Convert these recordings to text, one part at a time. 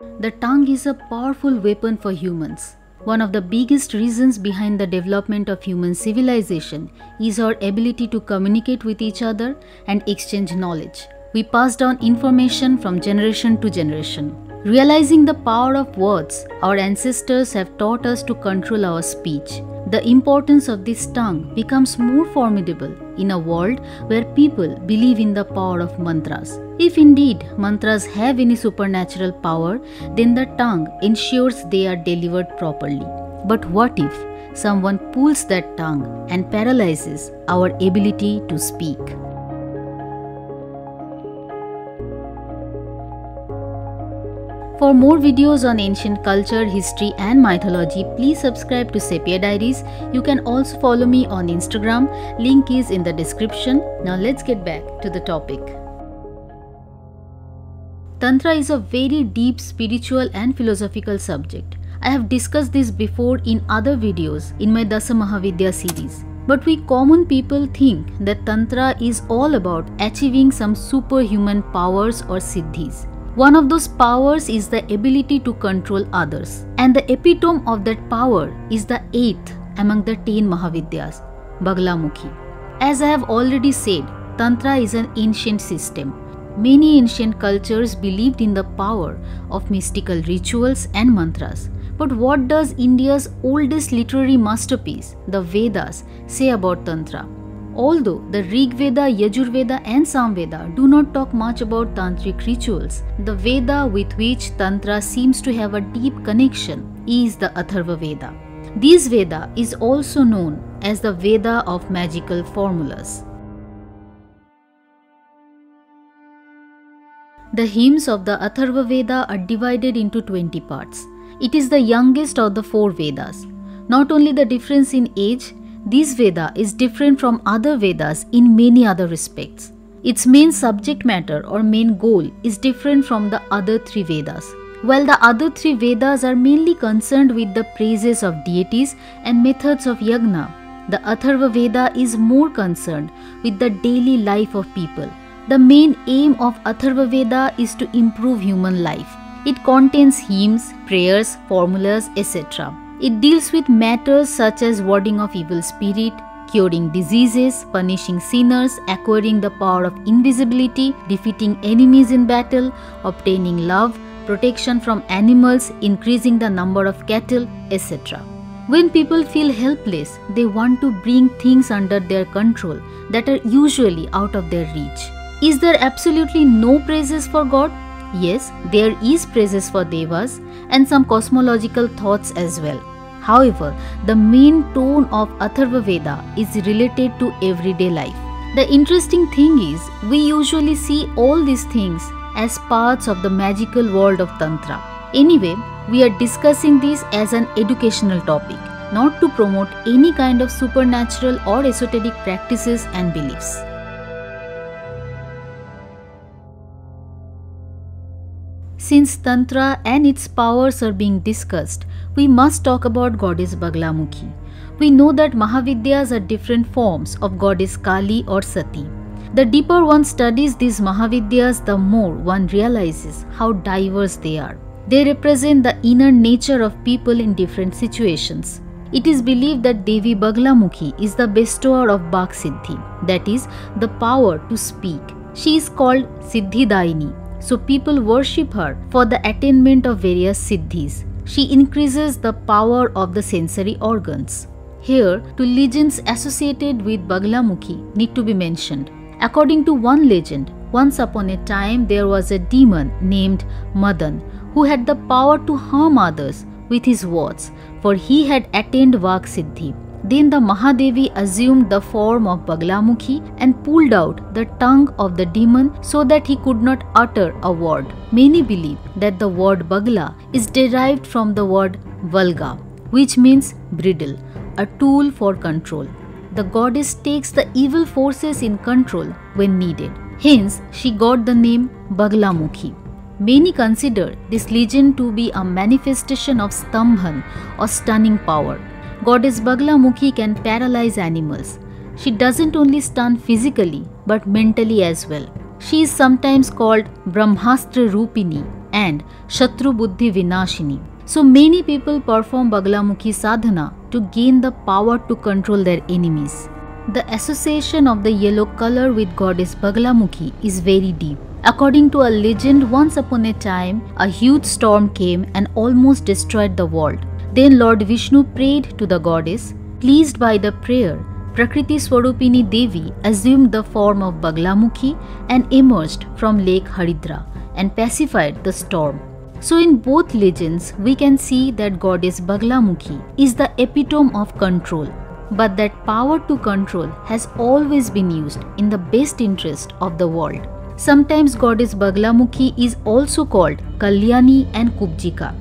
The tongue is a powerful weapon for humans. One of the biggest reasons behind the development of human civilization is our ability to communicate with each other and exchange knowledge. We pass down information from generation to generation. Realizing the power of words, our ancestors have taught us to control our speech. The importance of this tongue becomes more formidable in a world where people believe in the power of mantras. If indeed mantras have any supernatural power, then the tongue ensures they are delivered properly. But what if someone pulls that tongue and paralyzes our ability to speak? For more videos on ancient culture, history and mythology, please subscribe to Sepia Diaries. You can also follow me on Instagram. Link is in the description. Now let's get back to the topic. Tantra is a very deep spiritual and philosophical subject. I have discussed this before in other videos in my Dasa Mahavidyas series. But we common people think that Tantra is all about achieving some superhuman powers or siddhis. One of those powers is the ability to control others. And the epitome of that power is the 8th among the 10 mahavidyas, Baglamukhi. As I have already said, Tantra is an ancient system. Many ancient cultures believed in the power of mystical rituals and mantras. But what does India's oldest literary masterpiece, the Vedas, say about Tantra? Although the Rig Veda, Yajur Veda and Samveda do not talk much about tantric rituals, the Veda with which Tantra seems to have a deep connection is the Atharva Veda. This Veda is also known as the Veda of magical formulas. The hymns of the Atharva Veda are divided into 20 parts. It is the youngest of the 4 Vedas. Not only the difference in age, this Veda is different from other Vedas in many other respects. Its main subject matter or main goal is different from the other 3 Vedas. While the other 3 Vedas are mainly concerned with the praises of deities and methods of yagna, the Atharva Veda is more concerned with the daily life of people. The main aim of Atharva Veda is to improve human life. It contains hymns, prayers, formulas, etc. It deals with matters such as warding off evil spirit, curing diseases, punishing sinners, acquiring the power of invisibility, defeating enemies in battle, obtaining love, protection from animals, increasing the number of cattle, etc. When people feel helpless, they want to bring things under their control that are usually out of their reach. Is there absolutely no praises for God? Yes, there is praises for devas and some cosmological thoughts as well. However, the main tone of Atharva Veda is related to everyday life. The interesting thing is, we usually see all these things as parts of the magical world of Tantra. Anyway, we are discussing this as an educational topic, not to promote any kind of supernatural or esoteric practices and beliefs. Since Tantra and its powers are being discussed, we must talk about goddess Baglamukhi. We know that mahavidyas are different forms of goddess Kali or Sati. The deeper one studies these mahavidyas, the more one realizes how diverse they are. They represent the inner nature of people in different situations. It is believed that Devi Baglamukhi is the bestower of Bak Siddhi, that is, the power to speak. She is called Siddhidaini. So people worship her for the attainment of various siddhis. She increases the power of the sensory organs. Here, two legends associated with Baglamukhi need to be mentioned. According to one legend, once upon a time there was a demon named Madan who had the power to harm others with his words, for he had attained Vak Siddhi. Then the Mahadevi assumed the form of Baglamukhi and pulled out the tongue of the demon so that he could not utter a word. Many believe that the word Bagla is derived from the word Valga, which means bridle, a tool for control. The goddess takes the evil forces in control when needed. Hence, she got the name Baglamukhi. Many consider this legend to be a manifestation of Stambhan or stunning power. Goddess Baglamukhi can paralyze animals. She doesn't only stun physically but mentally as well. She is sometimes called Brahmastra Rupini, and Shatru Buddhi Vinashini. So many people perform Baglamukhi sadhana to gain the power to control their enemies. The association of the yellow color with goddess Baglamukhi is very deep. According to a legend, once upon a time, a huge storm came and almost destroyed the world. Then Lord Vishnu prayed to the goddess. Pleased by the prayer, Prakriti Swarupini Devi assumed the form of Baglamukhi and emerged from Lake Haridra and pacified the storm. So in both legends, we can see that goddess Baglamukhi is the epitome of control. But that power to control has always been used in the best interest of the world. Sometimes goddess Baglamukhi is also called Kalyani and Kubjika.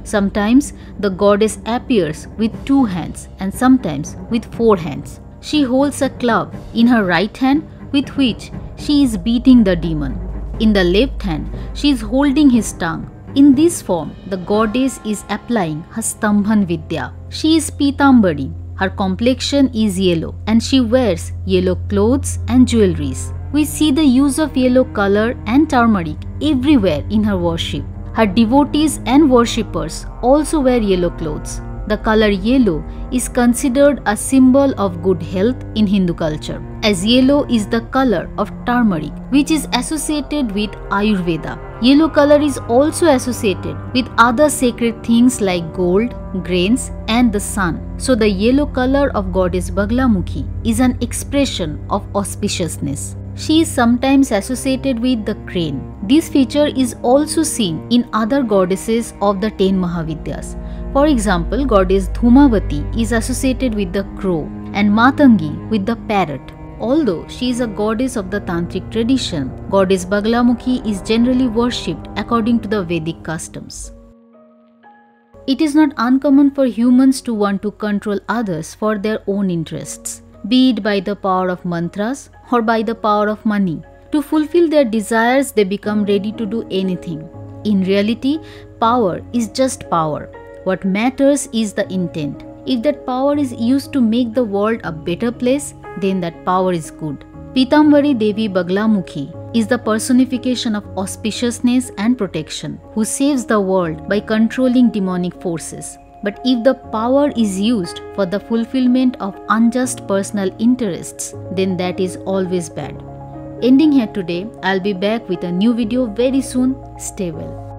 Sometimes the goddess appears with 2 hands and sometimes with 4 hands. She holds a club in her right hand with which she is beating the demon. In the left hand, she is holding his tongue. In this form, the goddess is applying her Stambhan Vidya. She is Pitambari. Her complexion is yellow and she wears yellow clothes and jewelries. We see the use of yellow color and turmeric everywhere in her worship. Her devotees and worshippers also wear yellow clothes. The color yellow is considered a symbol of good health in Hindu culture, as yellow is the color of turmeric, which is associated with Ayurveda. Yellow color is also associated with other sacred things like gold, grains, and the sun. So the yellow color of goddess Baglamukhi is an expression of auspiciousness. She is sometimes associated with the crane. This feature is also seen in other goddesses of the 10 mahavidyas. For example, goddess Dhumavati is associated with the crow and Matangi with the parrot. Although she is a goddess of the Tantric tradition, goddess Baglamukhi is generally worshipped according to the Vedic customs. It is not uncommon for humans to want to control others for their own interests, be it by the power of mantras or by the power of money. To fulfill their desires, they become ready to do anything. In reality, power is just power. What matters is the intent. If that power is used to make the world a better place, then that power is good. Pitambari Devi Baglamukhi is the personification of auspiciousness and protection, who saves the world by controlling demonic forces. But if the power is used for the fulfillment of unjust personal interests, then that is always bad. Ending here today, I'll be back with a new video very soon. Stay well.